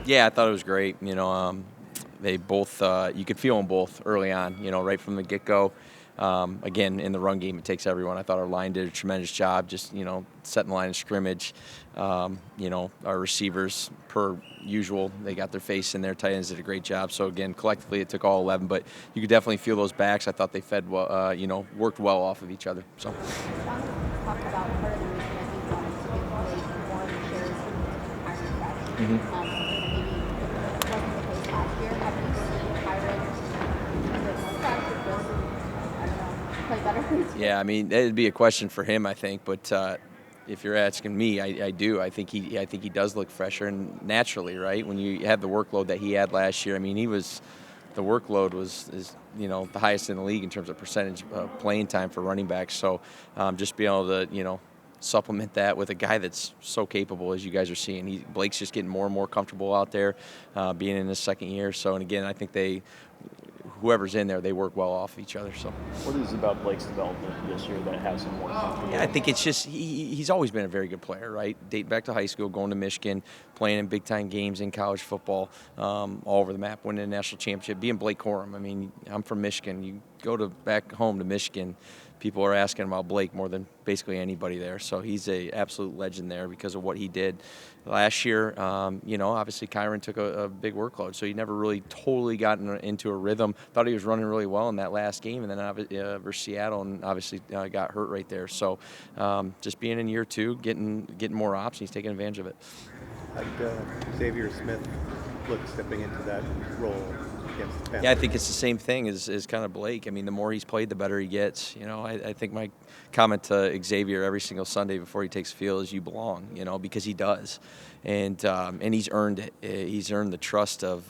Yeah, I thought it was great. They both, you could feel them both early on, right from the get-go. Again, in the run game, it takes everyone. I thought our line did a tremendous job just, setting the line of scrimmage. Our receivers, per usual, they got their face in there. Tight ends did a great job. So, again, collectively, it took all 11. But you could definitely feel those backs. I thought they fed well, worked well off of each other. So. Talk about part of the reason that he wanted to give Blake more shares in Kyren back. Maybe it wasn't the case last year. Have you seen Kyren more practice, I don't know, play better? Yeah, it'd be a question for him, I think. But if you're asking me, I do. I think he does look fresher and naturally, right? When you have the workload that he had last year, the workload is the highest in the league in terms of percentage playing time for running backs. So just being able to supplement that with a guy that's so capable, as you guys are seeing. Blake's just getting more and more comfortable out there, being in his second year. So, and again, I think whoever's in there, they work well off each other. So, what is it about Blake's development this year that has him more comfortable? Yeah, I think it's just he's always been a very good player, right? Dating back to high school, going to Michigan, playing in big-time games in college football, all over the map, winning a national championship, being Blake Corum. I'm from Michigan. You go back home to Michigan, people are asking about Blake more than basically anybody there. So he's an absolute legend there because of what he did last year. Obviously Kyren took a big workload, so he never really totally got into a rhythm. Thought he was running really well in that last game, and then versus Seattle, and obviously got hurt right there. So just being in year two, getting more options, he's taking advantage of it. Like Xavier Smith stepping into that role. Yeah, I think it's the same thing as kind of Blake. The more he's played, the better he gets. I think my comment to Xavier every single Sunday before he takes the field is, "You belong," because he does, and he's earned it. He's earned the trust of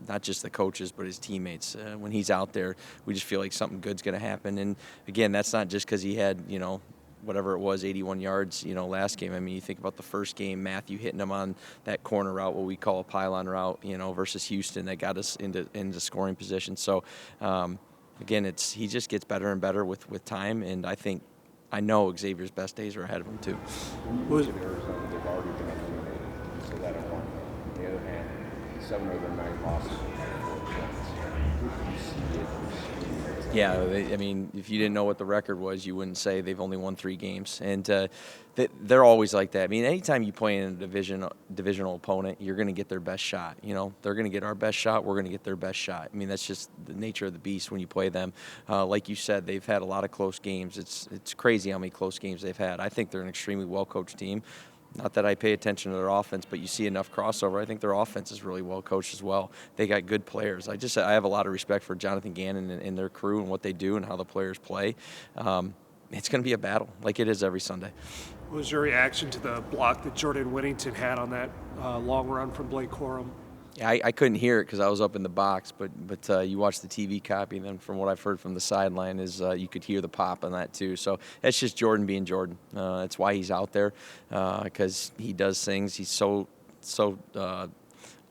not just the coaches but his teammates. When he's out there, we just feel like something good's going to happen. And again, that's not just because he had whatever it was, 81 yards, last game. You think about the first game, Matthew hitting him on that corner route, what we call a pylon route, versus Houston, that got us into scoring position. So, again, he just gets better and better with time, and I know Xavier's best days are ahead of him too. They've already been eliminated, so that on the other hand, 7 of their 9 losses. Yeah, if you didn't know what the record was, you wouldn't say they've only won 3 games. And they're always like that. Anytime you play in a divisional opponent, you're going to get their best shot. They're going to get our best shot. We're going to get their best shot. That's just the nature of the beast when you play them. Like you said, they've had a lot of close games. It's crazy how many close games they've had. I think they're an extremely well-coached team. Not that I pay attention to their offense, but you see enough crossover. I think their offense is really well coached as well. They got good players. I have a lot of respect for Jonathan Gannon and their crew and what they do and how the players play. It's going to be a battle, like it is every Sunday. What was your reaction to the block that Jordan Whittington had on that long run from Blake Corum? Yeah, I couldn't hear it because I was up in the box, but you watch the TV copy, and then from what I've heard from the sideline is you could hear the pop on that too. So that's just Jordan being Jordan. That's why he's out there, because he does things. He's so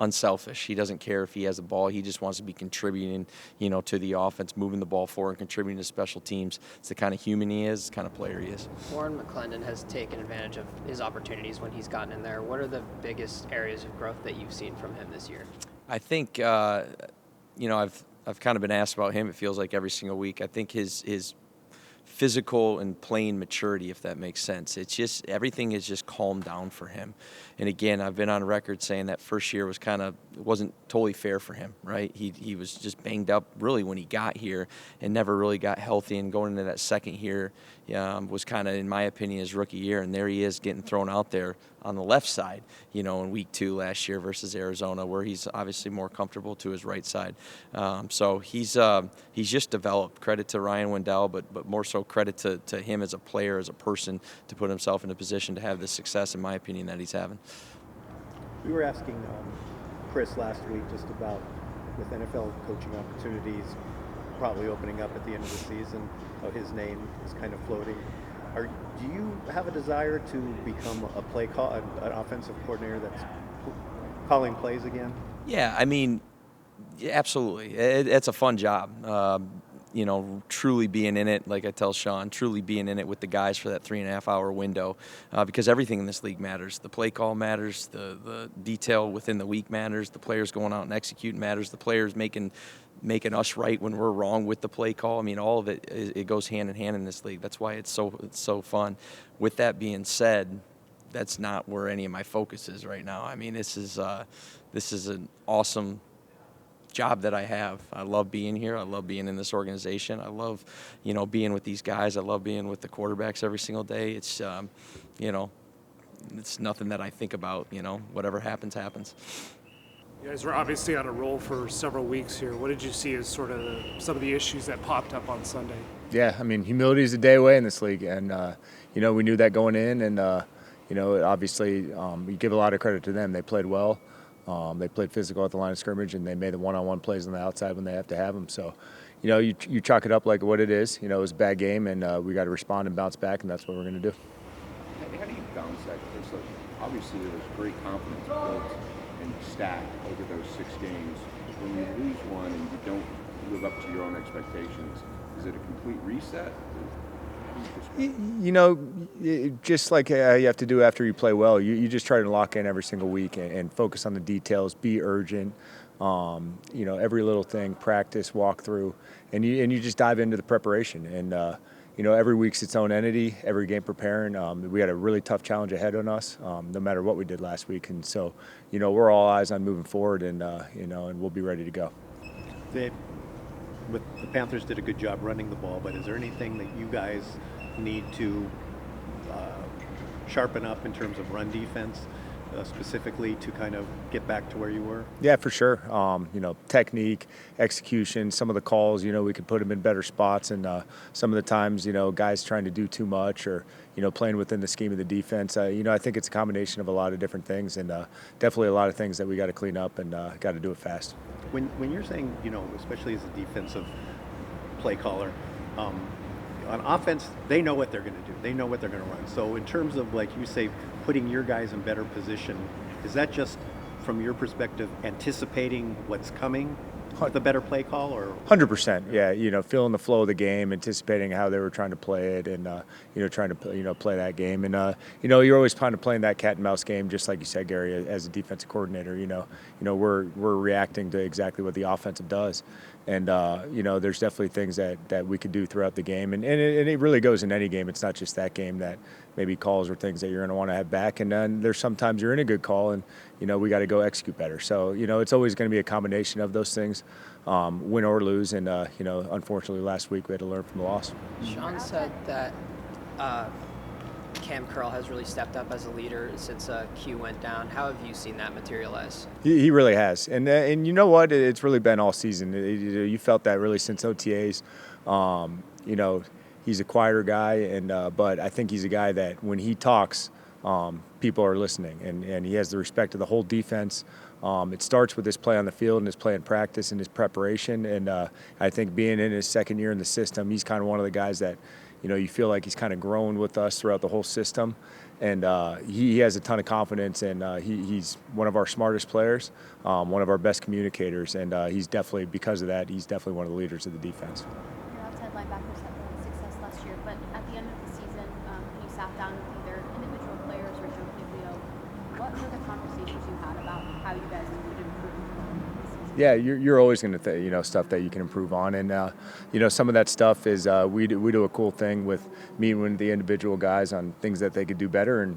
unselfish. He doesn't care if he has the ball. He just wants to be contributing, to the offense, moving the ball forward, contributing to special teams. It's the kind of human he is, the kind of player he is. Warren McClendon has taken advantage of his opportunities when he's gotten in there. What are the biggest areas of growth that you've seen from him this year? I think, I've kind of been asked about him, it feels like every single week. I think his physical and playing maturity, if that makes sense. It's just everything is just calmed down for him. And again, I've been on record saying that first year wasn't totally fair for him, right? He was just banged up really when he got here and never really got healthy. And going into that second year was kind of, in my opinion, his rookie year. And there he is getting thrown out there on the left side, in week 2 last year versus Arizona, where he's obviously more comfortable to his right side. So he's just developed. Credit to Ryan Wendell, but more so credit to him as a player, as a person, to put himself in a position to have the success, in my opinion, that he's having. We were asking Chris last week just about, with NFL coaching opportunities probably opening up at the end of the season, how his name is kind of floating. Do you have a desire to become an offensive coordinator that's calling plays again? Yeah, absolutely. It's a fun job. truly being in it, like I tell Sean, truly being in it with the guys for that 3.5 hour window, because everything in this league matters. The play call matters, the detail within the week matters, the players going out and executing matters, the players making us right when we're wrong with the play call. I mean, all of it goes hand in hand in this league. That's why it's so fun. With that being said, that's not where any of my focus is right now. I mean, this is an awesome job that I have. I love being here. I love being in this organization. I love, being with these guys. I love being with the quarterbacks every single day. It's, it's nothing that I think about. Whatever happens, happens. You guys were obviously on a roll for several weeks here. What did you see as sort of some of the issues that popped up on Sunday? Yeah, I mean, humility is a day away in this league, and we knew that going in, and obviously we give a lot of credit to them. They played well. They played physical at the line of scrimmage, and they made the one-on-one plays on the outside when they have to have them. So, you chalk it up like what it is. It was a bad game, and we got to respond and bounce back, and that's what we're going to do. How do you balance that? Because obviously there was great confidence built and stacked over those 6 games. When you lose one and you don't live up to your own expectations, is it a complete reset? Just like you have to do after you play well, you just try to lock in every single week and focus on the details, be urgent, every little thing, practice, walk through, and you just dive into the preparation. And, every week's its own entity, every game preparing. We had a really tough challenge ahead on us, no matter what we did last week. And so, we're all eyes on moving forward, and, and we'll be ready to go. The Panthers did a good job running the ball, but is there anything that you guys need to sharpen up in terms of run defense, specifically to kind of get back to where you were? Yeah, for sure. Technique, execution, some of the calls, we could put them in better spots, and some of the times, guys trying to do too much or, playing within the scheme of the defense. I think it's a combination of a lot of different things, and definitely a lot of things that we got to clean up and got to do it fast. When you're saying, especially as a defensive play caller, on offense, they know what they're going to do. They know what they're going to run. So in terms of, like you say, putting your guys in better position, is that just from your perspective anticipating what's coming with a better play call? Or 100%, yeah. Feeling the flow of the game, anticipating how they were trying to play it, and trying to play that game. And you're always kind of playing that cat and mouse game, just like you said, Gary, as a defensive coordinator. We're reacting to exactly what the offensive does. And there's definitely things that we could do throughout the game, and it really goes in any game. It's not just that game that maybe calls or things that you're going to want to have back. And then there's sometimes you're in a good call, and we got to go execute better. So it's always going to be a combination of those things, win or lose. And unfortunately last week we had to learn from the loss. Sean said that Kam Curl has really stepped up as a leader since Q went down. How have you seen that materialize? He really has, and you know what? It's really been all season. You felt that really since OTAs. He's a quieter guy, but I think he's a guy that when he talks, people are listening, and he has the respect of the whole defense. It starts with his play on the field and his play in practice and his preparation, and I think being in his second year in the system, he's kind of one of the guys that you feel like he's kind of grown with us throughout the whole system, and he has a ton of confidence, and he's one of our smartest players, one of our best communicators, and he's definitely, because of that, he's definitely one of the leaders of the defense. Your outside linebackers had success last year, but at the end of the season, when you sat down with either individual players or Joe Coniglio, what were the conversations you had about how you guys could improve this season? Yeah, you're always going to stuff that you can improve on, and some of that stuff is we do a cool thing with meeting with the individual guys on things that they could do better, and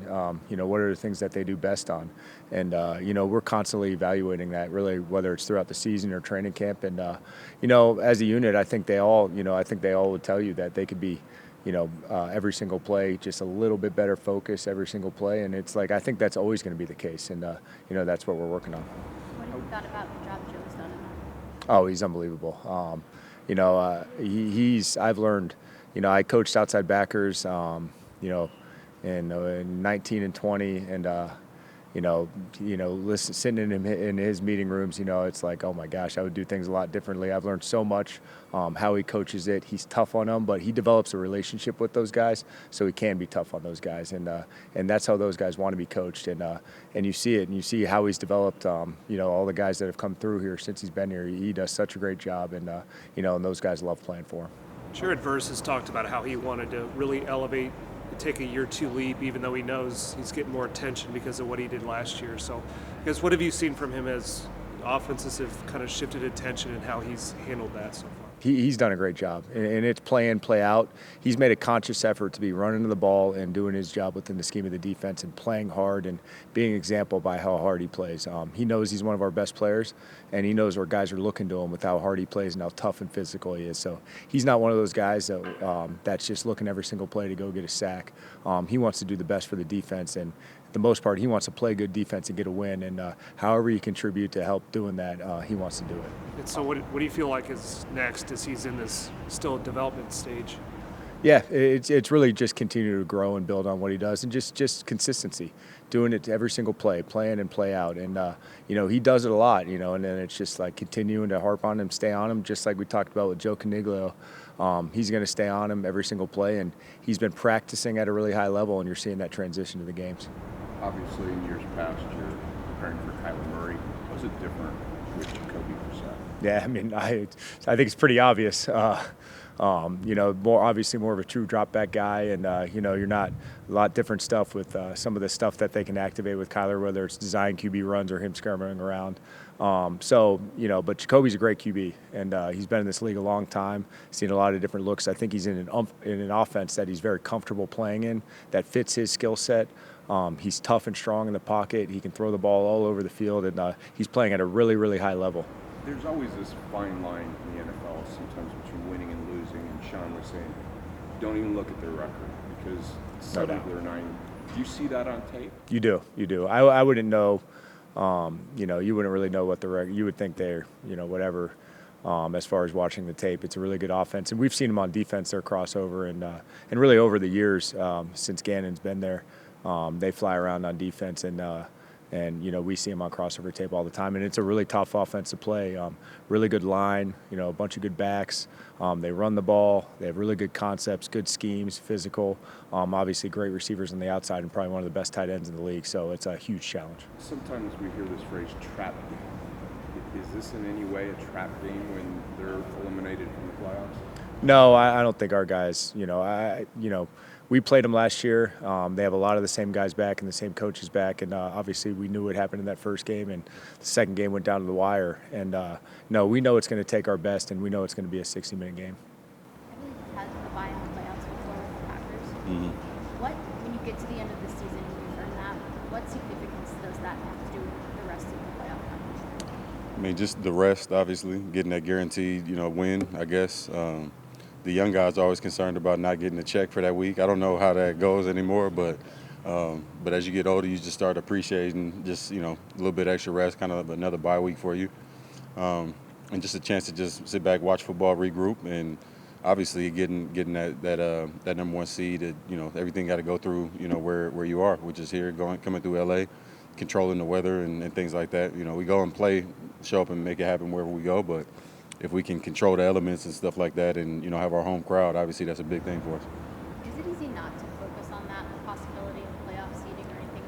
what are the things that they do best on, and we're constantly evaluating that, really, whether it's throughout the season or training camp, and as a unit, I think they all would tell you that they could be. Every single play, just a little bit better focus every single play, and it's like I think that's always going to be the case, and that's what we're working on. What have you thought about the job Joe's done in that? Oh, he's unbelievable. I've learned, I coached outside backers, in 19 and 20, and listen, sitting in his meeting rooms, it's like, oh my gosh, I would do things a lot differently. I've learned so much. How he coaches it, he's tough on them, but he develops a relationship with those guys, so he can be tough on those guys, and that's how those guys want to be coached, and you see it, and you see how he's developed. All the guys that have come through here since he's been here, he does such a great job, and and those guys love playing for him. Jared Verse has talked about how he wanted to really elevate, take a year two leap, even though he knows he's getting more attention because of what he did last year. So, I guess, what have you seen from him as offenses have kind of shifted attention and how he's handled that so far? He's done a great job, and it's play in, play out. He's made a conscious effort to be running to the ball and doing his job within the scheme of the defense and playing hard and being an example by how hard he plays. He knows he's one of our best players, and he knows our guys are looking to him with how hard he plays and how tough and physical he is. So he's not one of those guys that's just looking every single play to go get a sack. He wants to do the best for the defense, and for the most part, he wants to play good defense and get a win. And however he contribute to help doing that, he wants to do it. And so what do you feel like is next as he's in this still development stage? Yeah, it's really just continue to grow and build on what he does, and just consistency, doing it to every single play in and play out. And he does it a lot, and then it's just like continuing to harp on him, stay on him, just like we talked about with Joe Coniglio. He's going to stay on him every single play, and he's been practicing at a really high level, and you're seeing that transition to the games. Obviously, in years past, you're preparing for Kyler Murray. Was it different with Jacoby Brissett? Yeah, I mean, I think it's pretty obvious. More of a true drop back guy, and you're not a lot different stuff with some of the stuff that they can activate with Kyler, whether it's design QB runs or him skirming around. But Jacoby's a great QB, and he's been in this league a long time, seen a lot of different looks. I think he's in an offense that he's very comfortable playing in, that fits his skill set. He's tough and strong in the pocket. He can throw the ball all over the field, and he's playing at a really, really high level. There's always this fine line in the NFL sometimes between winning and losing, and Sean was saying, don't even look at their record because 7 of their 9. Do you see that on tape? You do. I wouldn't know. You wouldn't really know what the record. You would think they're, whatever. As far as watching the tape, it's a really good offense, and we've seen them on defense. Their crossover, and really over the years since Gannon's been there, they fly around on defense, and we see them on crossover tape all the time, and it's a really tough offense to play. Really good line, a bunch of good backs. They run the ball. They have really good concepts, good schemes, physical. Obviously, great receivers on the outside, and probably one of the best tight ends in the league. So it's a huge challenge. Sometimes we hear this phrase "trap game." Is this in any way a trap game when they're eliminated from the playoffs? No, I don't think our guys. We played them last year. They have a lot of the same guys back and the same coaches back, and obviously we knew what happened in that first game, and the second game went down to the wire. And no, we know it's going to take our best, and we know it's going to be a 60-minute game. I think you've had a bye in the playoffs before with the Packers. Mm-hmm. When you get to the end of the season and you've earned that, what significance does that have to do with the rest of the playoff time? I mean, just the rest, obviously, getting that guaranteed, win, I guess. The young guys are always concerned about not getting a check for that week. I don't know how that goes anymore, but as you get older, you just start appreciating just, a little bit extra rest, kind of another bye week for you. And just a chance to just sit back, watch football, regroup, and obviously getting that number 1 seed, everything got to go through, where you are, which is here, coming through LA, controlling the weather and things like that. We go and play, show up and make it happen wherever we go, but if we can control the elements and stuff like that and, have our home crowd, obviously that's a big thing for us. Is it easy not to focus on that, the possibility of playoff seeding or anything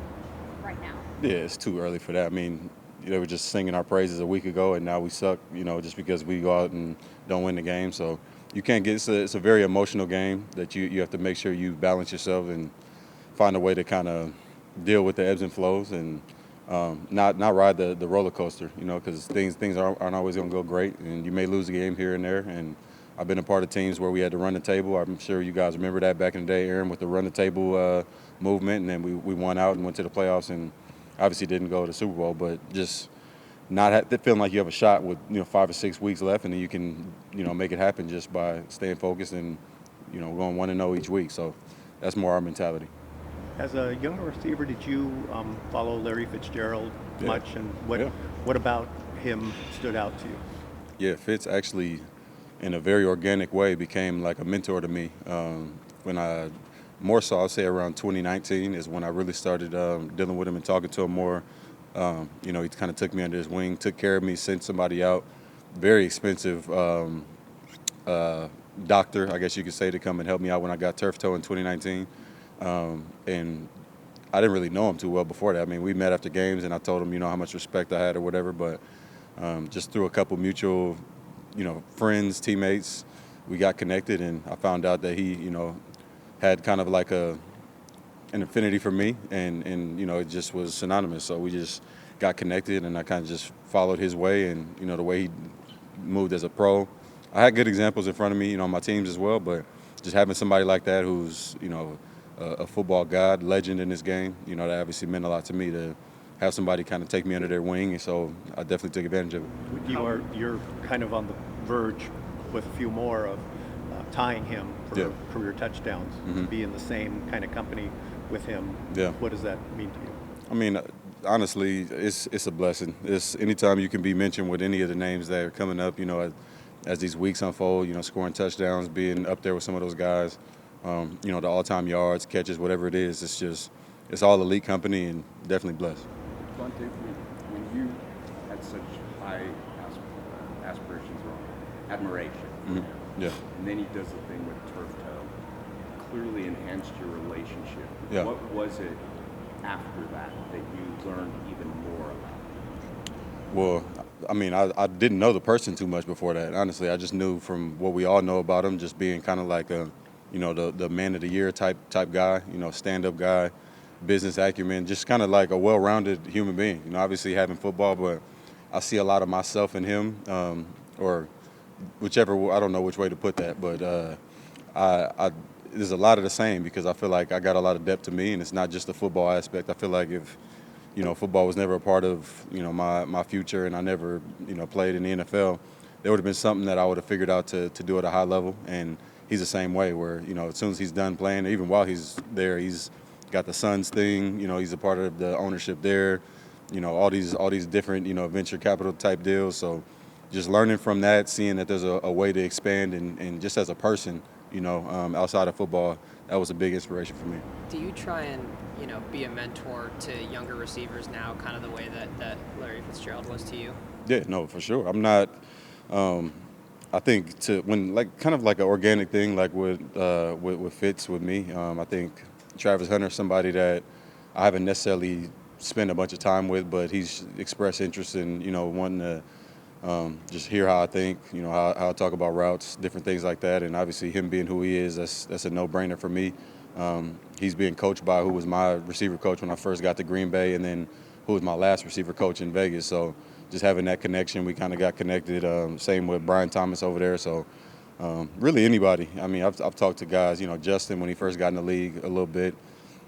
right now? Yeah, it's too early for that. I mean, they were just singing our praises a week ago, and now we suck, just because we go out and don't win the game. So you can't get it's a very emotional game that you have to make sure you balance yourself and find a way to kind of deal with the ebbs and flows and not ride the roller coaster, because things aren't always going to go great, and you may lose a game here and there. And I've been a part of teams where we had to run the table. I'm sure you guys remember that back in the day, Aaron, with the run the table movement, and then we won out and went to the playoffs, and obviously didn't go to the Super Bowl, but just not feeling like you have a shot with 5 or 6 weeks left, and then you can make it happen just by staying focused and going 1-0 each week. So that's more our mentality. As a younger receiver, did you follow Larry Fitzgerald much? And what about him stood out to you? Yeah, Fitz actually, in a very organic way, became like a mentor to me. When I more so, I'll say around 2019 is when I really started dealing with him and talking to him more. He kind of took me under his wing, took care of me, sent somebody out, very expensive doctor, I guess you could say, to come and help me out when I got turf toe in 2019. And I didn't really know him too well before that. I mean, we met after games, and I told him, how much respect I had or whatever. But just through a couple mutual, friends, teammates, we got connected, and I found out that he, had kind of like an affinity for me, and it just was synonymous. So we just got connected, and I kind of just followed his way, and the way he moved as a pro. I had good examples in front of me, on my teams as well, but just having somebody like that who's, a football god, legend in this game, that obviously meant a lot to me to have somebody kind of take me under their wing, and so I definitely took advantage of it. You're kind of on the verge with a few more of tying him for career touchdowns, to be in the same kind of company with him. Yeah. What does that mean to you? I mean, honestly, it's a blessing. It's anytime you can be mentioned with any of the names that are coming up, as these weeks unfold, scoring touchdowns, being up there with some of those guys, the all-time yards, catches, whatever it is, it's all elite company and definitely blessed. Davante, when you had such high aspirations or admiration, Yeah. and then he does the thing with turf toe, clearly enhanced your relationship. Yeah. What was it after that you learned even more about? Well, I mean, I didn't know the person too much before that. Honestly, I just knew from what we all know about him, just being kind of like a, the man of the year type guy, stand-up guy, business acumen, just kind of like a well-rounded human being. Obviously having football, but I see a lot of myself in him, or whichever, I don't know which way to put that, but there's a lot of the same, because I feel like I got a lot of depth to me, and it's not just the football aspect. I feel like if football was never a part of, my future, and I never, played in the NFL, there would have been something that I would have figured out to do at a high level. And he's the same way, where, as soon as he's done playing, even while he's there, he's got the Suns thing, he's a part of the ownership there, all these different, venture capital type deals. So just learning from that, seeing that there's a way to expand, and just as a person, outside of football, that was a big inspiration for me. Do you try and, be a mentor to younger receivers now, kind of the way that Larry Fitzgerald was to you? Yeah, no, for sure. I'm not. I think kind of like an organic thing, like with Fitz with me. I think Travis Hunter, somebody that I haven't necessarily spent a bunch of time with, but he's expressed interest in wanting to just hear how I think, how I talk about routes, different things like that. And obviously him being who he is, that's a no-brainer for me. He's being coached by who was my receiver coach when I first got to Green Bay, and then who was my last receiver coach in Vegas. So just having that connection, we kind of got connected. Same with Brian Thomas over there. So really anybody. I mean, I've talked to guys, Justin when he first got in the league a little bit.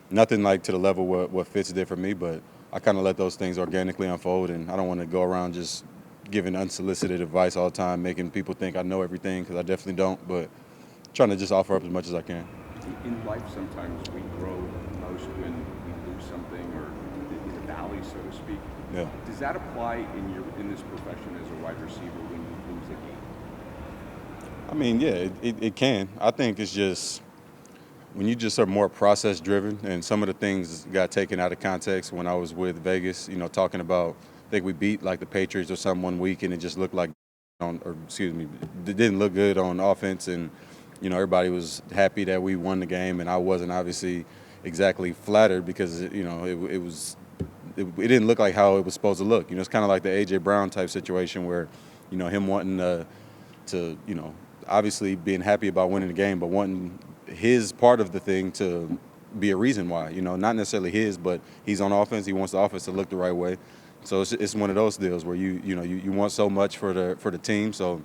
Nothing like to the level what Fitz did for me, but I kind of let those things organically unfold, and I don't want to go around just giving unsolicited advice all the time, making people think I know everything, because I definitely don't, but trying to just offer up as much as I can. In life, sometimes we grow most when we lose something, or in the valley, so to speak. Yeah. Does that apply in this profession as a wide receiver when you lose a game? I mean, yeah, it can. I think it's just when you just are more process driven, and some of the things got taken out of context when I was with Vegas, talking about, I think we beat like the Patriots or something one week, and it just looked like, it didn't look good on offense, and everybody was happy that we won the game, and I wasn't obviously exactly flattered, because it didn't look like how it was supposed to look. It's kind of like the A.J. Brown type situation where, him wanting to obviously being happy about winning the game, but wanting his part of the thing to be a reason why, not necessarily his, but he's on offense. He wants the offense to look the right way. So it's one of those deals where you want so much for the team. So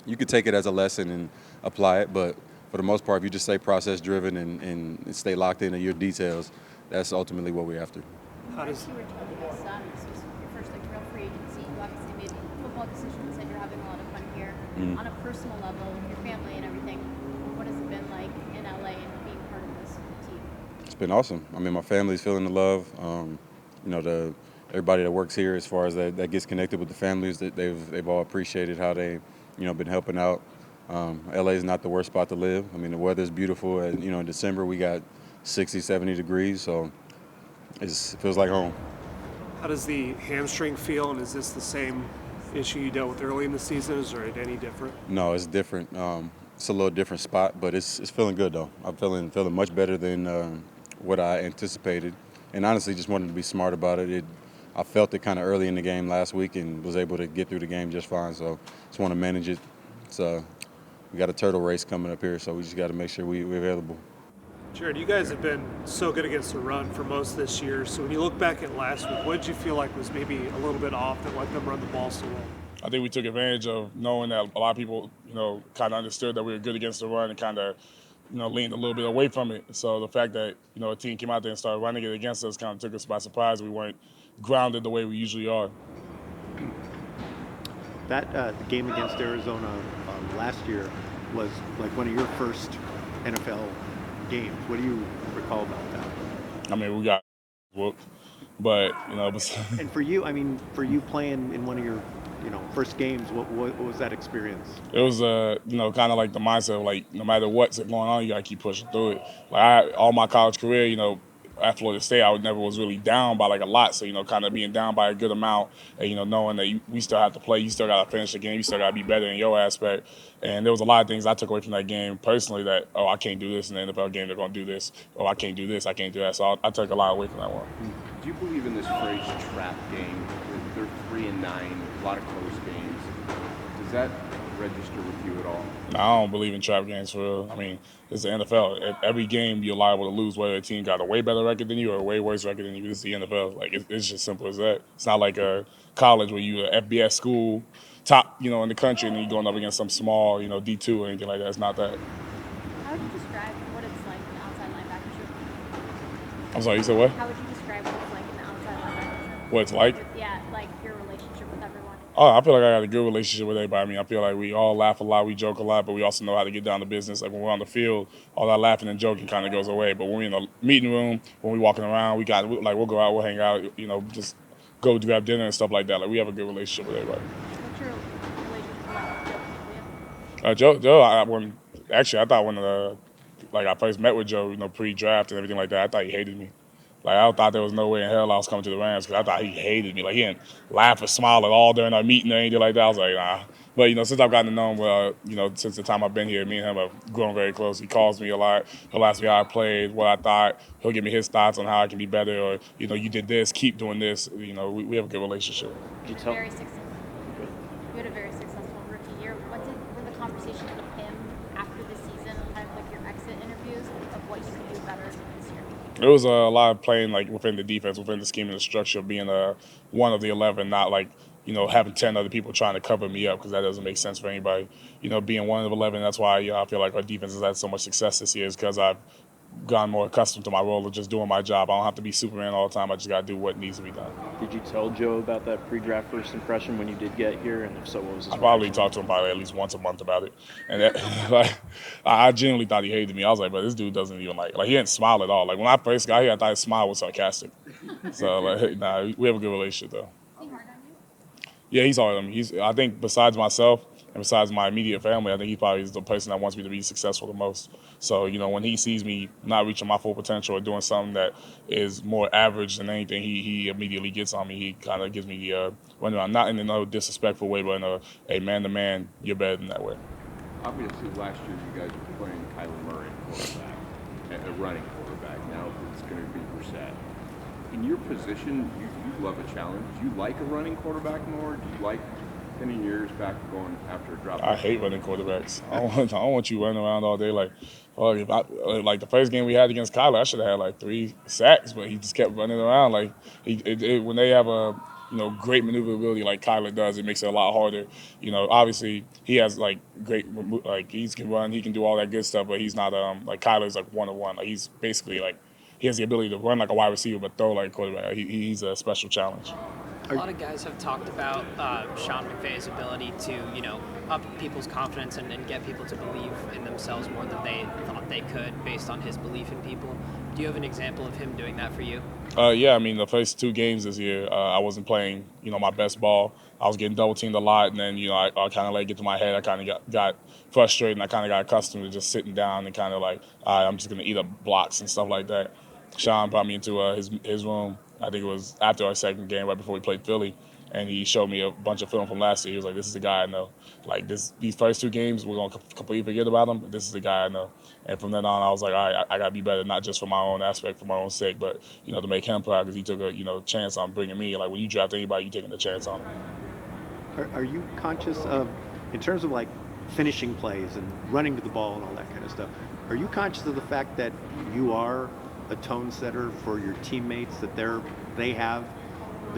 you could take it as a lesson and apply it, but for the most part, if you just stay process driven and stay locked into your details, that's ultimately what we're after. How does you were telling us this was your first real free agency. You obviously made football decisions, and you're having a lot of fun here. On a personal level, with your family and everything, what has it been like in LA and being part of this team? It's been awesome. I mean, my family's feeling the love. Everybody that works here, as far as that gets connected with the families, that they've all appreciated how they, been helping out. LA is not the worst spot to live. I mean, the weather's beautiful, and in December we got 60, 70 degrees, so it feels like home. How does the hamstring feel, and is this the same issue you dealt with early in the season, or is it any different? No, it's different. It's a little different spot, but it's feeling good though. I'm feeling much better than what I anticipated, and honestly, just wanted to be smart about it. I felt it kind of early in the game last week and was able to get through the game just fine. So just want to manage it. We got a turtle race coming up here, so we just got to make sure we're available. Jared, you guys have been so good against the run for most of this year. So when you look back at last week, what did you feel like was maybe a little bit off that let them run the ball so well? I think we took advantage of knowing that a lot of people, kind of understood that we were good against the run and kind of, leaned a little bit away from it. So the fact that, a team came out there and started running it against us kind of took us by surprise. We weren't grounded the way we usually are. That the game against Arizona last year was like one of your first NFL games. What do you recall about that? I mean, we got whooped, but, And for you, playing in one of your first games, what was that experience? it was, kind of like the mindset of, like, no matter what's going on, you got to keep pushing through it. Like, all my college career, at Florida State, I never was really down by, like, a lot. So, kind of being down by a good amount and, knowing that we still have to play, you still got to finish the game, you still got to be better in your aspect. And there was a lot of things I took away from that game personally that, I can't do this in the NFL game, they're going to do this. I can't do this, I can't do that. So I took a lot away from that one. Do you believe in this phrase trap game? They're 3-9, a lot of close games. Does that register with you at all? No, I don't believe in trap games for real. I mean, it's the NFL. Every game you're liable to lose, whether a team got a way better record than you or a way worse record than you. This is the NFL. Like, it's just simple as that. It's not like a college where you're an FBS school, top, in the country, and then you're going up against some small, D2 or anything like that. It's not that. How would you describe what it's like in the outside linebacker room? I'm sorry, you said what? How would you describe what it's like in the outside linebacker room? What it's like? Yeah, like your relationship with everyone. Oh, I feel like I got a good relationship with everybody. I mean, I feel like we all laugh a lot, we joke a lot, but we also know how to get down to business. Like when we're on the field, all that laughing and joking kind of goes away. But when we're in the meeting room, when we're walking around, we'll go out, we'll hang out, just go grab dinner and stuff like that. Like we have a good relationship with everybody. What's your relationship like Joe Coniglio? Joe, I thought when I first met with Joe, pre-draft and everything like that, I thought he hated me. Like, I thought there was no way in hell I was coming to the Rams because I thought he hated me. Like, he didn't laugh or smile at all during our meeting or anything like that. I was like, nah. But, since I've gotten to know him, since the time I've been here, me and him have grown very close. He calls me a lot. He'll ask me how I played, what I thought. He'll give me his thoughts on how I can be better or, you did this, keep doing this. We have a good relationship. You had a very successful rookie year. What were the conversations with him after the season, kind of like your exit interviews of what you could do better this year? It was a lot of playing like within the defense, within the scheme and the structure, being one of the 11, not like, having 10 other people trying to cover me up because that doesn't make sense for anybody. Being one of 11, that's why I feel like our defense has had so much success this year is because I've gotten more accustomed to my role of just doing my job. I don't have to be Superman all the time. I just got to do what needs to be done. Did you tell Joe about that pre-draft first impression when you did get here? And if so, what was his I probably reaction? talked to him probably at least once a month about it. And that, I genuinely thought he hated me. I was like, but this dude doesn't even he didn't smile at all. Like when I first got here, I thought his smile was sarcastic. So we have a good relationship though. Is he hard on you? Yeah, he's hard on me. I think besides myself and besides my immediate family, I think he probably is the person that wants me to be successful the most. So, when he sees me not reaching my full potential or doing something that is more average than anything, he immediately gets on me. He kind of gives me the runaround, not in a disrespectful way, but in a man-to-man, you're better than that way. Obviously, last year you guys were playing Kyler Murray quarterback, a running quarterback. Now it's going to be Brissett. In your position, you love a challenge. Do you like a running quarterback more? Do you like spending years back going after a drop? I hate running quarterbacks. I don't want you running around all day like the first game we had against Kyler, I should have had 3 sacks, but he just kept running around. When they have a great maneuverability like Kyler does, it makes it a lot harder. Obviously he has great he can run, he can do all that good stuff, but he's not Kyler's one-on-one. He's basically he has the ability to run like a wide receiver but throw like a quarterback. He's a special challenge. A lot of guys have talked about Sean McVay's ability to, up people's confidence and get people to believe in themselves more than they thought they could based on his belief in people. Do you have an example of him doing that for you? Yeah, I mean, the first 2 games this year, I wasn't playing, my best ball. I was getting double teamed a lot, and then, I kind of let it get to my head. I kind of got frustrated, and I kind of got accustomed to just sitting down and kind of like, all right, I'm just going to eat up blocks and stuff like that. Sean brought me into his room. I think it was after our second game, right before we played Philly, and he showed me a bunch of film from last year. He was like, this is the guy I know. Like, these first 2 games, we're going to completely forget about him, but this is the guy I know. And from then on, I was like, all right, I got to be better, not just for my own aspect, for my own sake, but, to make him proud because he took a, chance on bringing me. Like, when you draft anybody, you're taking a chance on them. Are you conscious of, in terms of like finishing plays and running to the ball and all that kind of stuff, are you conscious of the fact that you are a tone setter for your teammates, that they're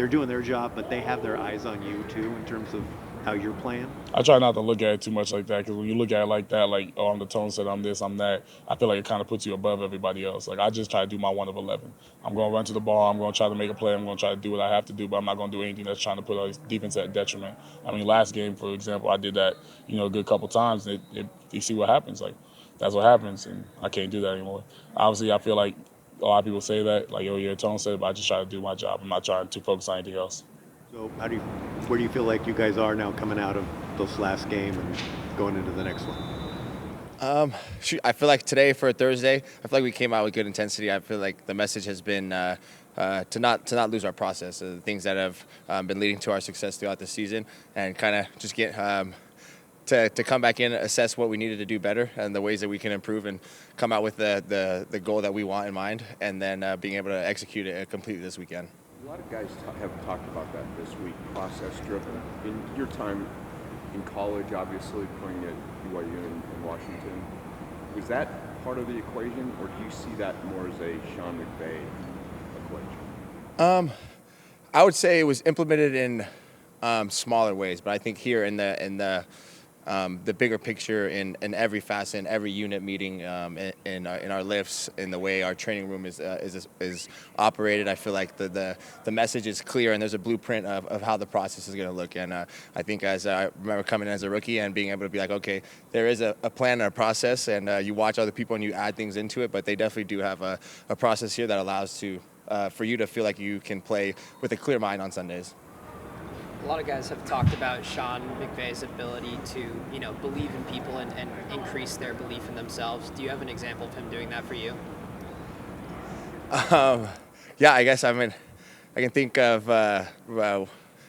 doing their job, but they have their eyes on you too in terms of how you're playing? I try not to look at it too much like that, because when you look at it like that, like, oh, I'm the tone setter, I'm this, I'm that, I feel like it kind of puts you above everybody else. Like, I just try to do my 1 of 11. I'm going to run to the ball, I'm going to try to make a play, I'm going to try to do what I have to do, but I'm not going to do anything that's trying to put our defense at detriment. I mean, last game, for example, I did that, a good couple times, and you see what happens. Like, that's what happens, and I can't do that anymore. Obviously, I feel like a lot of people say that, like, oh, you're a tone setter, but I just try to do my job. I'm not trying to focus on anything else. So where do you feel like you guys are now coming out of this last game and going into the next one? I feel like today for a Thursday, I feel like we came out with good intensity. I feel like the message has been to not lose our process, the things that have been leading to our success throughout the season, and kind of just get to come back in, assess what we needed to do better and the ways that we can improve, and come out with the goal that we want in mind, and then being able to execute it completely this weekend. A lot of guys have talked about that this week, process-driven. In your time in college, obviously, playing at BYU in Washington, was that part of the equation, or do you see that more as a Sean McVay equation? I would say it was implemented in smaller ways, but I think here in the bigger picture, in every facet, in every unit meeting, in our lifts, in the way our training room is operated, I feel like the message is clear, and there's a blueprint of how the process is going to look. And I think, as I remember coming in as a rookie and being able to be like, okay, there is a plan and a process, and you watch other people and you add things into it, but they definitely do have a process here that allows for you to feel like you can play with a clear mind on Sundays. A lot of guys have talked about Sean McVay's ability to, believe in people and increase their belief in themselves. Do you have an example of him doing that for you? Yeah, I guess I can think of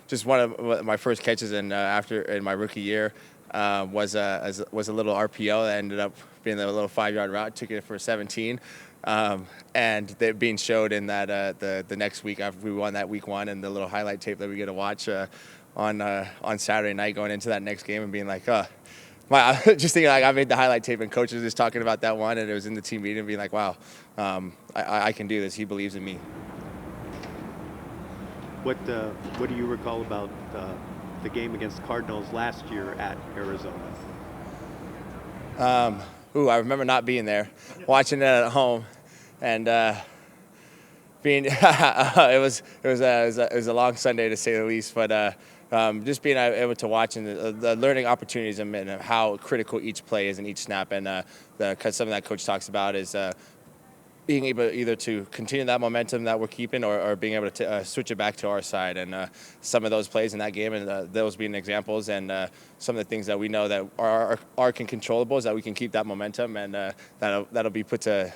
just one of my first catches in my rookie year was a little RPO that ended up being a little 5-yard route. Took it for 17. And they're being showed in that the next week after we won that week 1, and the little highlight tape that we get to watch on Saturday night going into that next game, and being like, just thinking like I made the highlight tape, and coaches just talking about that one, and it was in the team meeting, and being like, wow, I can do this. He believes in me. What do you recall about the game against the Cardinals last year at Arizona? I remember not being there, watching it at home, and being it was a long Sunday to say the least. But just being able to watch, and the learning opportunities and how critical each play is and each snap, and something that coach talks about is being able either to continue that momentum that we're keeping, or being able to switch it back to our side. And some of those plays in that game, and those being examples, and some of the things that we know that are controllables, that we can keep that momentum, and that'll be put to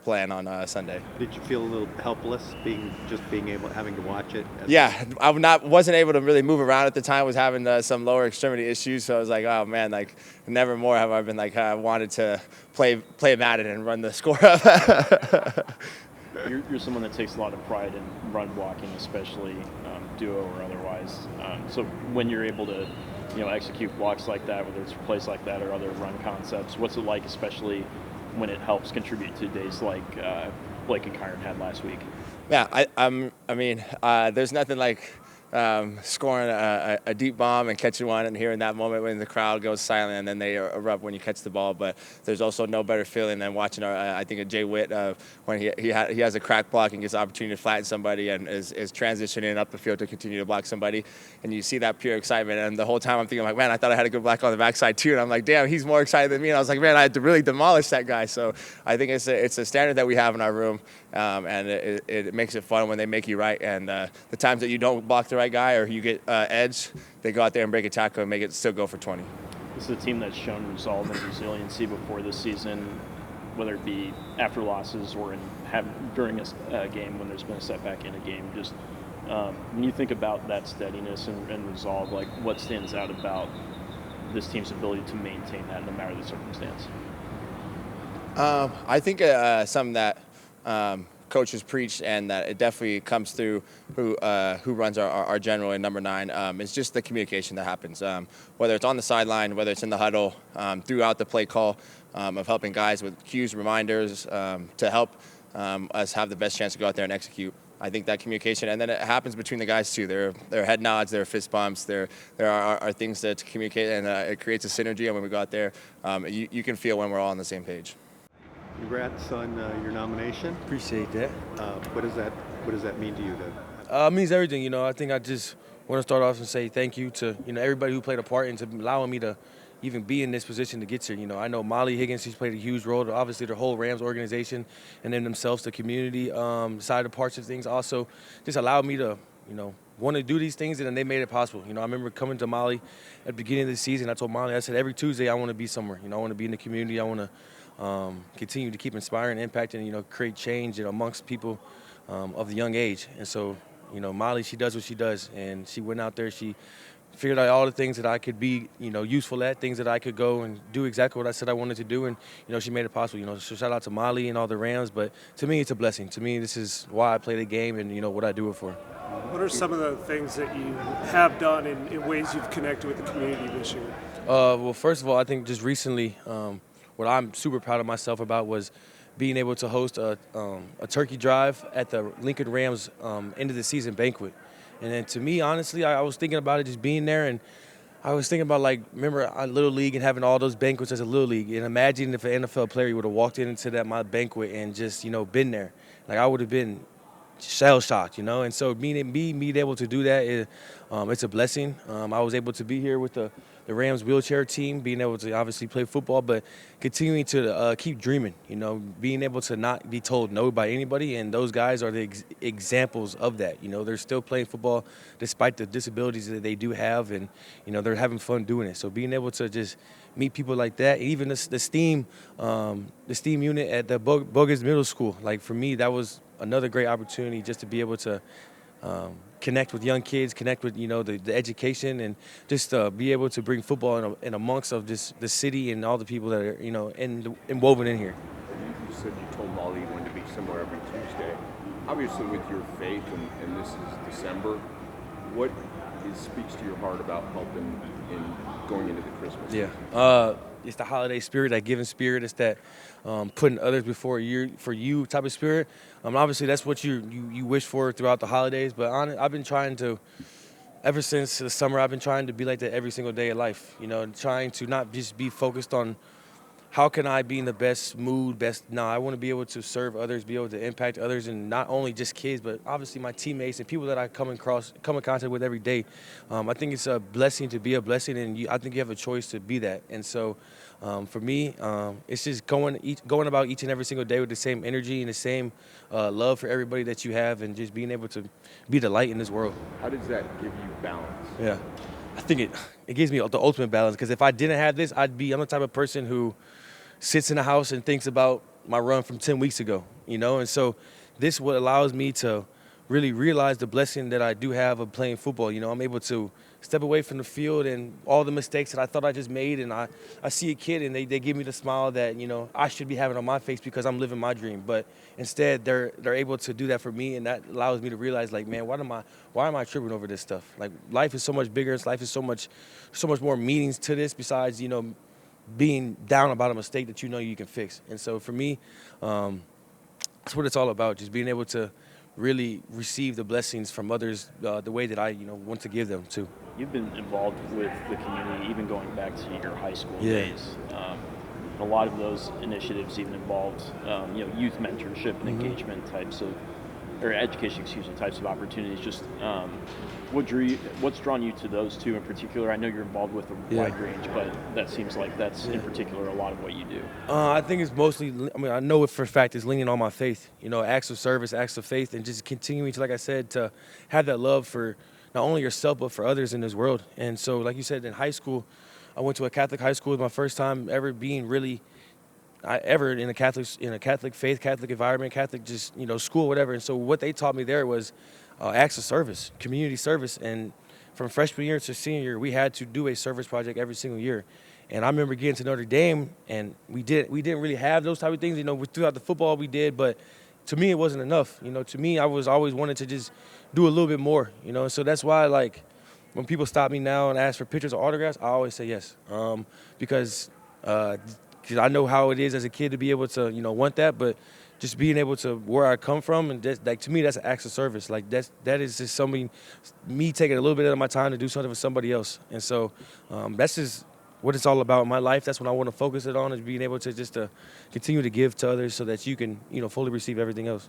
plan on Sunday. Did you feel a little helpless having to watch it? Yeah, I wasn't able to really move around at the time. I was having some lower extremity issues, so I was like, oh man, like never more have I been like I wanted to play Madden and run the score up. You're someone that takes a lot of pride in run blocking, especially duo or otherwise. So when you're able to, execute blocks like that, whether it's plays like that or other run concepts, what's it like, especially when it helps contribute to days like Blake and Kyren had last week? Yeah, I mean, there's nothing like scoring a deep bomb and catching one and hearing that moment when the crowd goes silent and then they erupt when you catch the ball. But there's also no better feeling than watching I think Jay Witt when he has a crack block and gets the opportunity to flatten somebody and is transitioning up the field to continue to block somebody. And you see that pure excitement. And the whole time I'm thinking, like, man, I thought I had a good block on the backside too. And I'm like, damn, he's more excited than me. And I was like, man, I had to really demolish that guy. So I think it's a standard that we have in our room. And it makes it fun when they make you right. And the times that you don't block the right guy or you get edge, they go out there and break a tackle and make it still go for 20. This is a team that's shown resolve and resiliency before this season, whether it be after losses or during a game when there's been a setback in a game. Just when you think about that steadiness and resolve, like what stands out about this team's ability to maintain that no matter the circumstance? I think something that coaches preach and that it definitely comes through who runs our general in number 9 is just the communication that happens, whether it's on the sideline, whether it's in the huddle, throughout the play call, of helping guys with cues, reminders to help us have the best chance to go out there and execute. I think that communication, and then it happens between the guys too. There are head nods, there are fist bumps, there are things to communicate, and it creates a synergy. And when we go out there, you can feel when we're all on the same page. Congrats on your nomination. Appreciate that. What does that mean to you? It means everything. I think I just want to start off and say thank you to everybody who played a part into allowing me to even be in this position to get here. I know Molly Higgins, she's played a huge role. Obviously, the whole Rams organization and then themselves, the community side of parts of things also just allowed me to, want to do these things, and then they made it possible. I remember coming to Molly at the beginning of the season. I told Molly, I said, every Tuesday I want to be somewhere. I want to be in the community. I want to continue to keep inspiring, impacting, create change amongst people of the young age. And so, Molly, she does what she does, and she went out there. She figured out all the things that I could be, useful at, things that I could go and do exactly what I said I wanted to do, and she made it possible. So shout out to Molly and all the Rams. But to me, it's a blessing. To me, this is why I play the game and what I do it for. What are some of the things that you have done in ways you've connected with the community this year? Well, first of all, I think just recently, what I'm super proud of myself about was being able to host a turkey drive at the Lincoln Rams end of the season banquet. And then to me, honestly, I was thinking about it just being there, and I was thinking about, remember Little League and having all those banquets as a Little League, and imagine if an NFL player would have walked into my banquet and just, been there. I would have been shell-shocked, and so being able to do that, it's a blessing. I was able to be here with the Rams wheelchair team, being able to obviously play football, but continuing to keep dreaming, being able to not be told no by anybody, and those guys are the examples of that. They're still playing football despite the disabilities that they do have, and, they're having fun doing it. So being able to just meet people like that, even the STEAM unit at the Bogus Middle School, for me, that was another great opportunity just to be able to connect with young kids, connect with the education, and just be able to bring football in amongst of just the city and all the people that are woven in here. You said you told Molly you wanted to be somewhere every Tuesday. Obviously, with your faith, and this is December, what speaks to your heart about helping in going into the Christmas? Yeah. It's the holiday spirit, that giving spirit. It's that putting others before you type of spirit. Obviously, that's what you wish for throughout the holidays. But I've been trying to, ever since the summer, I've been trying to be like that every single day of life. Trying to not just be focused on how can I be in the best mood, I want to be able to serve others, be able to impact others, and not only just kids, but obviously my teammates and people that I come in contact with every day. I think it's a blessing to be a blessing, and I think you have a choice to be that. And so for me, it's just going about each and every single day with the same energy and the same love for everybody that you have, and just being able to be the light in this world. How does that give you balance? Yeah, I think it gives me the ultimate balance, because if I didn't have this, I'm the type of person who sits in the house and thinks about my run from 10 weeks ago, and so this what allows me to really realize the blessing that I do have of playing football. I'm able to step away from the field and all the mistakes that I thought I just made, and I see a kid and they give me the smile that I should be having on my face because I'm living my dream. But instead they're able to do that for me, and that allows me to realize, man, why am I tripping over this stuff? Life is so much bigger. Life is so much more meanings to this besides being down about a mistake that you can fix. And so for me, that's what it's all about, just being able to really receive the blessings from others the way that I, want to give them too. You've been involved with the community even going back to your high school days. A lot of those initiatives even involved, youth mentorship and engagement types of, or education, types of opportunities. Just what's drawn you to those two in particular? I know you're involved with a wide range, but that seems like that's in particular a lot of what you do. I think it's mostly, I know it for a fact is leaning on my faith, acts of service, acts of faith, and just continuing to, like I said, to have that love for not only yourself, but for others in this world. And so, like you said, in high school, I went to a Catholic high school. It was my first time ever being really ever in a Catholic faith, Catholic environment, Catholic school, whatever. And so what they taught me there was acts of service, community service. And from freshman year to senior year, we had to do a service project every single year. And I remember getting to Notre Dame, and we didn't really have those type of things. Throughout the football we did, but to me it wasn't enough. To me, I was always wanted to just do a little bit more. And so that's why, like, when people stop me now and ask for pictures or autographs, I always say yes, because I know how it is as a kid to be able to, want that, but just being able to where I come from, and to me, that's an act of service. Like that is just something, me taking a little bit of my time to do something for somebody else, and so that's just what it's all about in my life. That's what I want to focus it on, is being able to just continue to give to others so that you can, fully receive everything else.